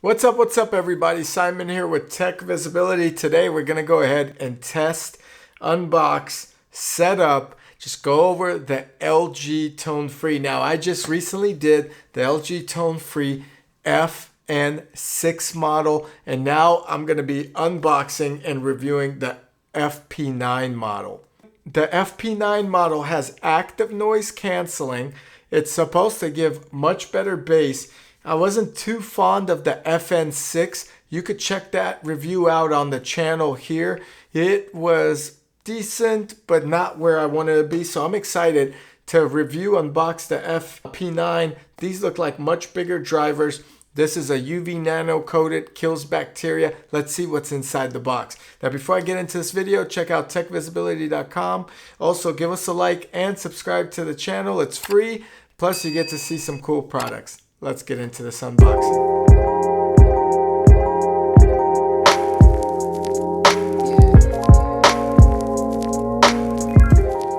What's up everybody? Simon here with Tech Visibility. Today we're going to go ahead and test, unbox, set up, just go over the LG Tone Free. Now I just recently did the LG Tone Free FN6 model, and now I'm going to be unboxing and reviewing the FP9 model. The FP9 model has active noise canceling. It's supposed to give much better bass. I wasn't too fond of the FN6. You could check that review out on the channel here. It was decent, but not where I wanted to be. So I'm excited to review, unbox the FP9. These look like much bigger drivers. This is a UV Nano coated, kills bacteria. Let's see what's inside the box. Now, before I get into this video, check out techvisibility.com. Also, give us a like and subscribe to the channel. It's free. Plus, you get to see some cool products. Let's get into this unboxing.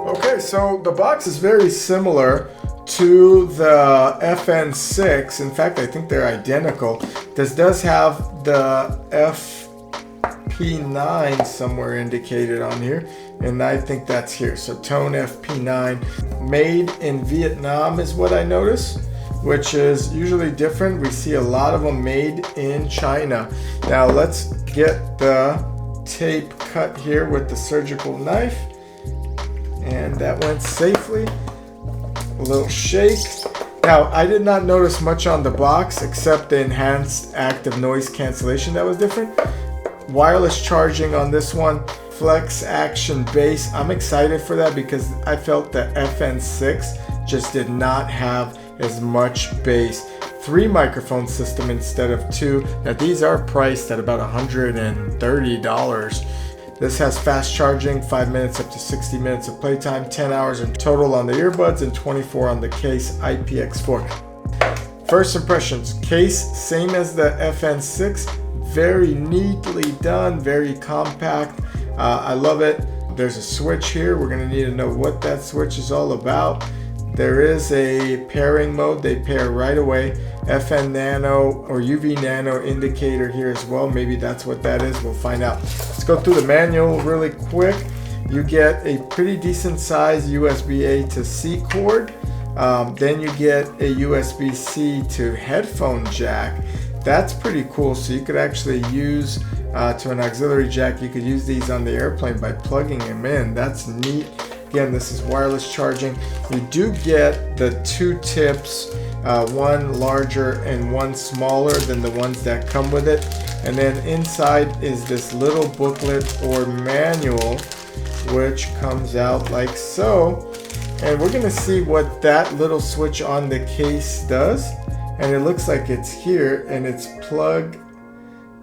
Okay, so the box is very similar to the FN6. In fact, I think they're identical. This does have the FP9 somewhere indicated on here, and I think that's here. So Tone FP9, made in Vietnam is what I noticed, which is usually different. We see a lot of them made in China. Now let's get the tape cut here with the surgical knife, and that went safely. A little shake. Now I did not notice much on the box except the enhanced active noise cancellation that was different. Wireless charging on this one, flex action bass. I'm excited for that because I felt the FN6 just did not have as much bass. 3 microphone system instead of 2. Now these are priced at about $130. This has fast charging, 5 minutes up to 60 minutes of playtime, 10 hours in total on the earbuds, and 24 on the case IPX4. First impressions, case same as the FN6, very neatly done, very compact. I love it. There's a switch here. We're gonna need to know what that switch is all about. There is a pairing mode. They pair right away. FN Nano or UV Nano indicator here as well. Maybe that's what that is. We'll find out. Let's go through the manual really quick. You get a pretty decent size USB-A to C cord. Then you get a USB-C to headphone jack. That's pretty cool. So you could actually use to an auxiliary jack. You could use these on the airplane by plugging them in. That's neat. Again, this is wireless charging. You do get the 2 tips, one larger and one smaller than the ones that come with it. And then inside is this little booklet or manual, which comes out like so. And we're gonna see what that little switch on the case does. And it looks like it's here, and it's plug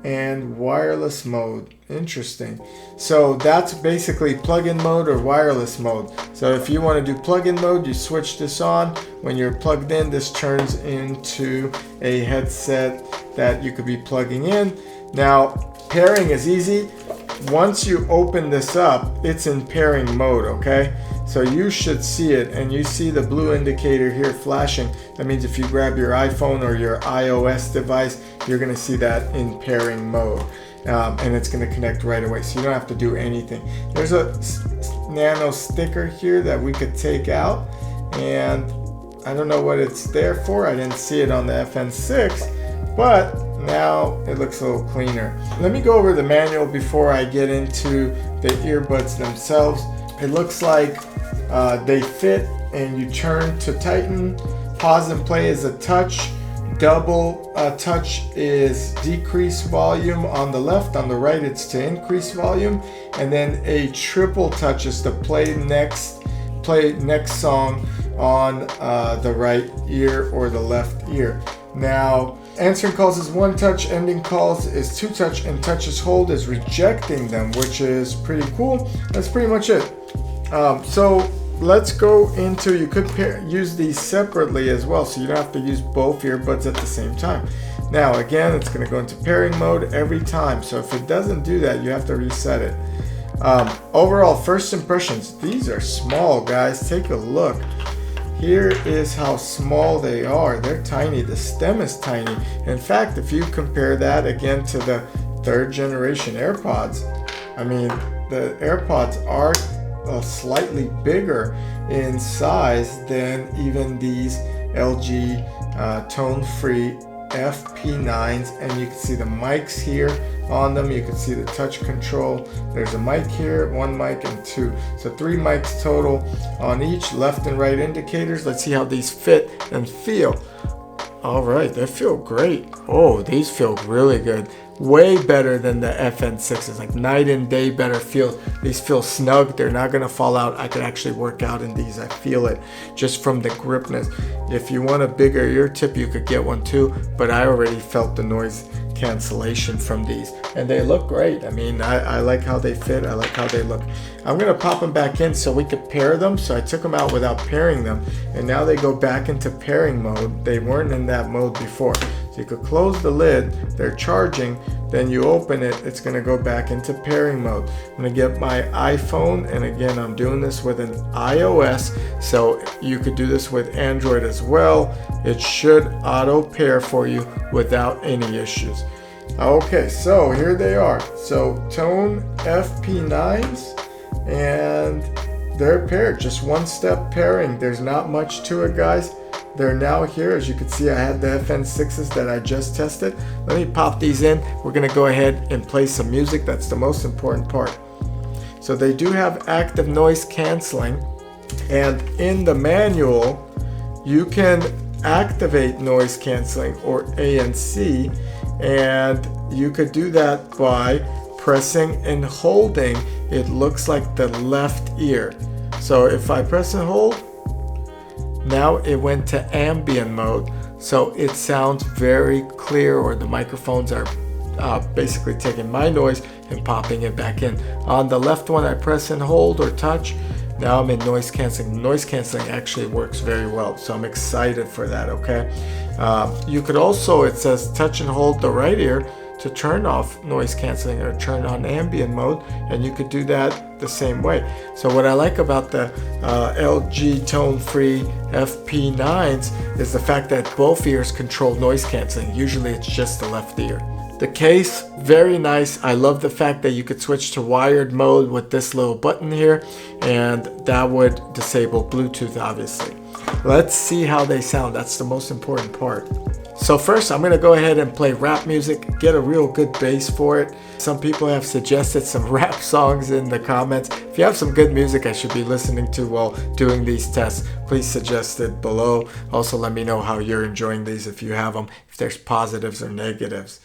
and wireless mode. Interesting. So that's basically plug-in mode or wireless mode. So if you want to do plug-in mode, you switch this on. When you're plugged in, this turns into a headset that you could be plugging in. Now, pairing is easy. Once you open this up, it's in pairing mode, okay? So you should see it, and you see the blue indicator here flashing. That means if you grab your iPhone or your iOS device, you're gonna see that in pairing mode. And it's gonna connect right away, so you don't have to do anything. There's a nano sticker here that we could take out, and I don't know what it's there for. I didn't see it on the FN6, but now it looks a little cleaner. Let me go over the manual before I get into the earbuds themselves. It looks like they fit, and you turn to tighten. Pause and play is a touch. Double touch is decrease volume on the left. On the right, it's to increase volume. And then a triple touch is to play next song on the right ear or the left ear. Now, answering calls is 1 touch, ending calls is 2 touch, and touches hold is rejecting them, which is pretty cool. That's pretty much it. So let's go into, you could use these separately as well, so you don't have to use both earbuds at the same time. Now again, it's going to go into pairing mode every time, so if it doesn't do that, you have to reset it. Overall, first impressions, these are small, guys. Take a look. here is how small they are. They're tiny. The stem is tiny. In fact, if you compare that again to the 3rd generation AirPods, I mean, the AirPods are slightly bigger in size than even these LG tone-free FP9s, and you can see the mics here on them. You can see the touch control. There's a mic here, 1 mic and 2, so 3 mics total on each, left and right indicators. Let's see how these fit and feel. All right, they feel great. Oh, these feel really good. Way better than the FN6s, like night and day better feel. These feel snug. They're not gonna fall out. I could actually work out in these. I feel it just from the gripness. If you want a bigger ear tip, you could get one too, but I already felt the noise cancellation from these, and they look great. I mean, I like how they fit. I like how they look. I'm gonna pop them back in so we could pair them. So I took them out without pairing them, and now they go back into pairing mode. They weren't in that mode before. So you could close the lid, they're charging, then you open it, it's gonna go back into pairing mode. I'm gonna get my iPhone, and again, I'm doing this with an iOS, so you could do this with Android as well. It should auto pair for you without any issues. Okay, so here they are. So Tone FP9s, and they're paired, just 1-step pairing. There's not much to it, guys. They're now here. As you can see, I had the FN6s that I just tested. Let me pop these in. We're gonna go ahead and play some music. That's the most important part. So they do have active noise canceling, and in the manual, you can activate noise canceling, or ANC, and you could do that by pressing and holding. It looks like the left ear. So if I press and hold, now it went to ambient mode, so it sounds very clear, or the microphones are basically taking my noise and popping it back in. On the left one, I press and hold or touch. Now I'm in noise canceling. Noise canceling actually works very well, so I'm excited for that, okay? You could also, it says touch and hold the right ear to turn off noise canceling or turn on ambient mode, and you could do that the same way. So what I like about the LG tone-free FP9s is the fact that both ears control noise canceling. Usually it's just the left ear. The case, very nice. I love the fact that you could switch to wired mode with this little button here, and that would disable Bluetooth, obviously. Let's see how they sound. That's the most important part. So first, I'm gonna go ahead and play rap music, get a real good bass for it. Some people have suggested some rap songs in the comments. If you have some good music I should be listening to while doing these tests, please suggest it below. Also, let me know how you're enjoying these, if you have them, if there's positives or negatives.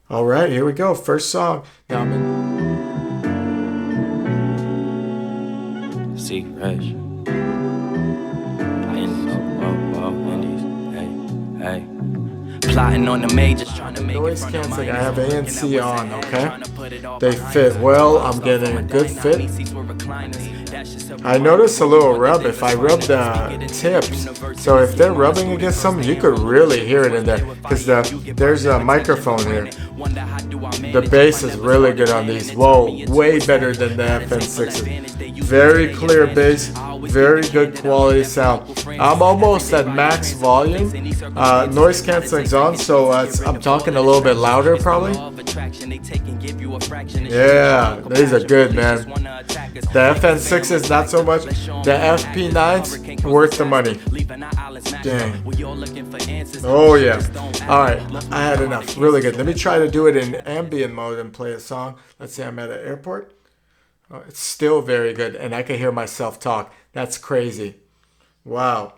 All right, here we go. First song. Now I'm in. See, Rush. Hey. Plotting on the majors, trying to make noise canceling. I have ANC on, okay? They fit well. I'm getting a good fit. I notice a little rub if I rub the tips. So if they're rubbing against something, you could really hear it in there, because there's a microphone here. The bass is really good on these. Whoa, way better than the FN6s. Very clear bass, very good quality sound. I'm almost at max volume. Noise canceling's on, so I'm talking a little bit louder probably. Yeah, these are good, man. The FN6s not so much. The FP9s worth the money. Dang. Oh yeah. Alright, I had enough. Really good. Let me try to do it in ambient mode and play a song. Let's say I'm at an airport. Oh, it's still very good, and I can hear myself talk. That's crazy. Wow.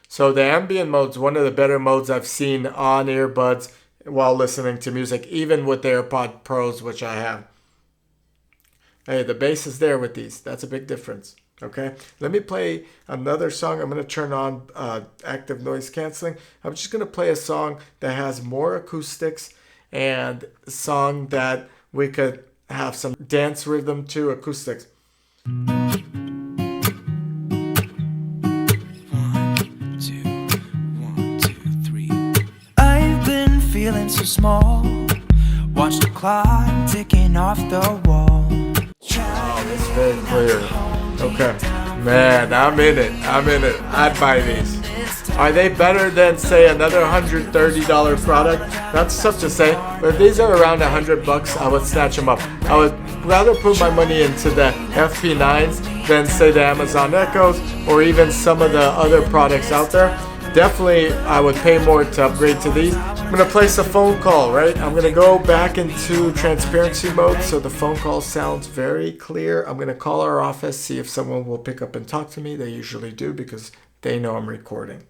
So the ambient mode's one of the better modes I've seen on earbuds while listening to music, even with the AirPod Pros, which I have. Hey, the bass is there with these. That's a big difference. Okay, let me play another song. I'm going to turn on active noise canceling. I'm just going to play a song that has more acoustics, and a song that we could have some dance rhythm to acoustics. 1, 2, 1, 2, 3. I've been feeling so small. Watch the clock ticking off the wall. Wow, it's very clear. Okay, Man, I'm in it. I'd buy these. Are they better than, say, another $130 product? That's tough to say, but if these are around $100, I would snatch them up. I would rather put my money into the FP9s than, say, the Amazon Echoes or even some of the other products out there. Definitely, I would pay more to upgrade to these. I'm going to place a phone call, right? I'm going to go back into transparency mode so the phone call sounds very clear. I'm going to call our office, see if someone will pick up and talk to me. They usually do because they know I'm recording.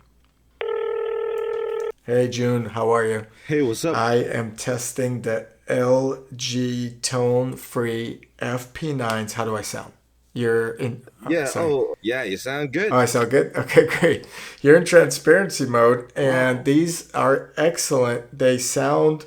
Hey, June, how are you? Hey, what's up? I am testing the LG tone-free FP9s. How do I sound? You're in... Yeah, sorry. yeah, you sound good. Oh, I sound good? Okay, great. You're in transparency mode, and these are excellent. They sound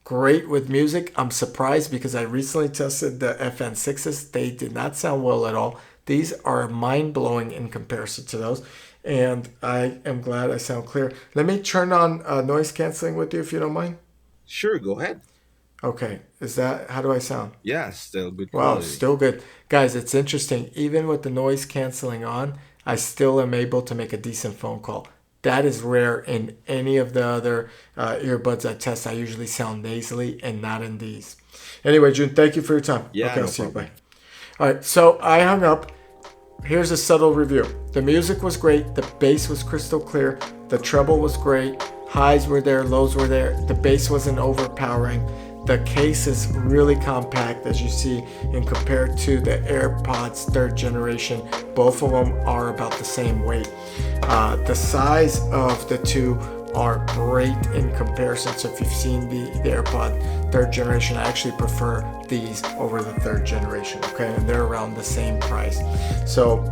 great with music. I'm surprised because I recently tested the FN6s. They did not sound well at all. These are mind-blowing in comparison to those, and I am glad I sound clear. Let me turn on noise canceling with you if you don't mind. Sure, go ahead. Okay, how do I sound? Yeah, still good quality. Wow, still good. Guys, it's interesting. Even with the noise canceling on, I still am able to make a decent phone call. That is rare in any of the other earbuds I test. I usually sound nasally and not in these. Anyway, June, thank you for your time. Yeah, okay, no I'll see you. problem. Bye. All right, so I hung up. Here's a subtle review. The music was great. The bass was crystal clear. The treble was great. Highs were there, lows were there. The bass wasn't overpowering. The case is really compact, as you see, and compared to the AirPods 3rd generation, both of them are about the same weight. The size of the two are great in comparison. So if you've seen the AirPod 3rd generation, I actually prefer these over the 3rd generation, okay? And they're around the same price. So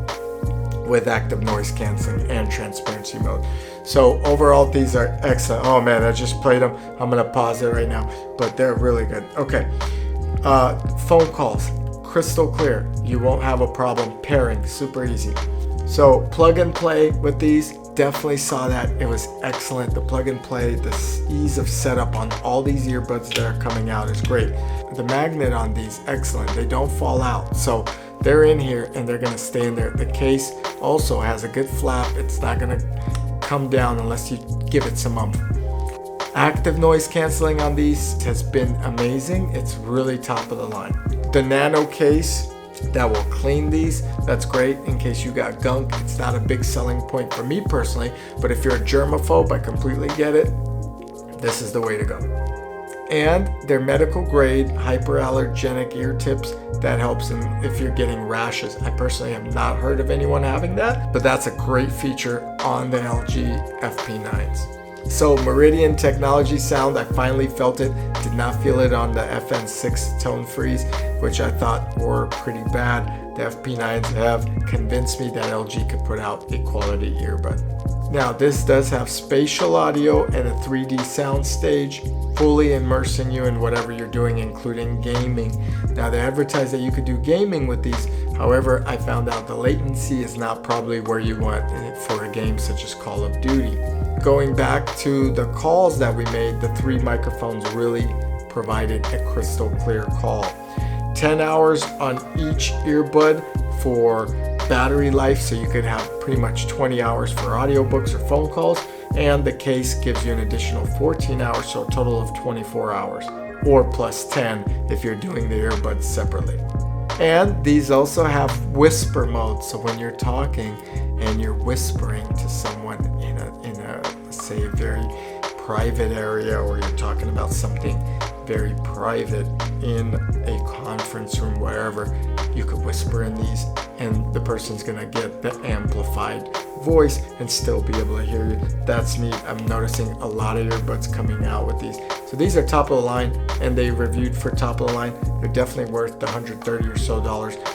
with active noise canceling and transparency mode. So overall, these are excellent. Oh man, I just played them. I'm gonna pause it right now, but they're really good. Okay, phone calls, crystal clear. You won't have a problem pairing, super easy. So plug and play with these, definitely saw that. It was excellent. The plug and play, the ease of setup on all these earbuds that are coming out is great. The magnet on these, excellent. They don't fall out. So they're in here and they're gonna stay in there. The case also has a good flap. It's not gonna come down unless you give it some oomph. Active noise canceling on these has been amazing. It's really top of the line. The Nano case that will clean these, that's great in case you got gunk. It's not a big selling point for me personally, but if you're a germaphobe, I completely get it. This is the way to go. And they're medical grade hyperallergenic ear tips. That helps if you're getting rashes. I personally have not heard of anyone having that, but that's a great feature on the LG FP9s. So Meridian technology sound, I finally felt it. Did not feel it on the FN6 tone freeze, which I thought were pretty bad. The FP9s have convinced me that LG could put out a quality earbud. Now this does have spatial audio and a 3D sound stage, fully immersing you in whatever you're doing, including gaming. Now they advertise that you could do gaming with these. However, I found out the latency is not probably where you want it for a game such as Call of Duty. Going back to the calls that we made, the 3 microphones really provided a crystal clear call. 10 hours on each earbud for battery life, so you could have pretty much 20 hours for audiobooks or phone calls, and the case gives you an additional 14 hours, so a total of 24 hours, or plus 10 if you're doing the earbuds separately. And these also have whisper mode, so when you're talking and you're whispering to someone in a say a very private area, or you're talking about something very private in a conference room, wherever, you could whisper in these and the person's gonna get the amplified voice and still be able to hear you. That's neat. I'm noticing a lot of earbuds coming out with these. So these are top of the line, and they reviewed for top of the line. They're definitely worth the $130 or so.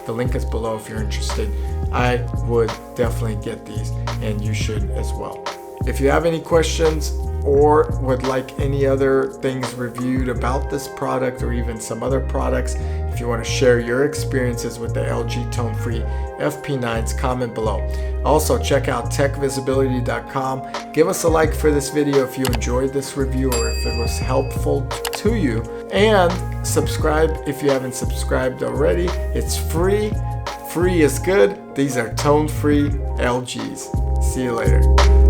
The link is below if you're interested. I would definitely get these, and you should as well. If you have any questions or would like any other things reviewed about this product or even some other products, if you want to share your experiences with the LG tone-free FP9s, comment below. Also, check out techvisibility.com. Give us a like for this video if you enjoyed this review or if it was helpful to you. And subscribe if you haven't subscribed already. It's free free is good. These are tone-free LGs. See you later.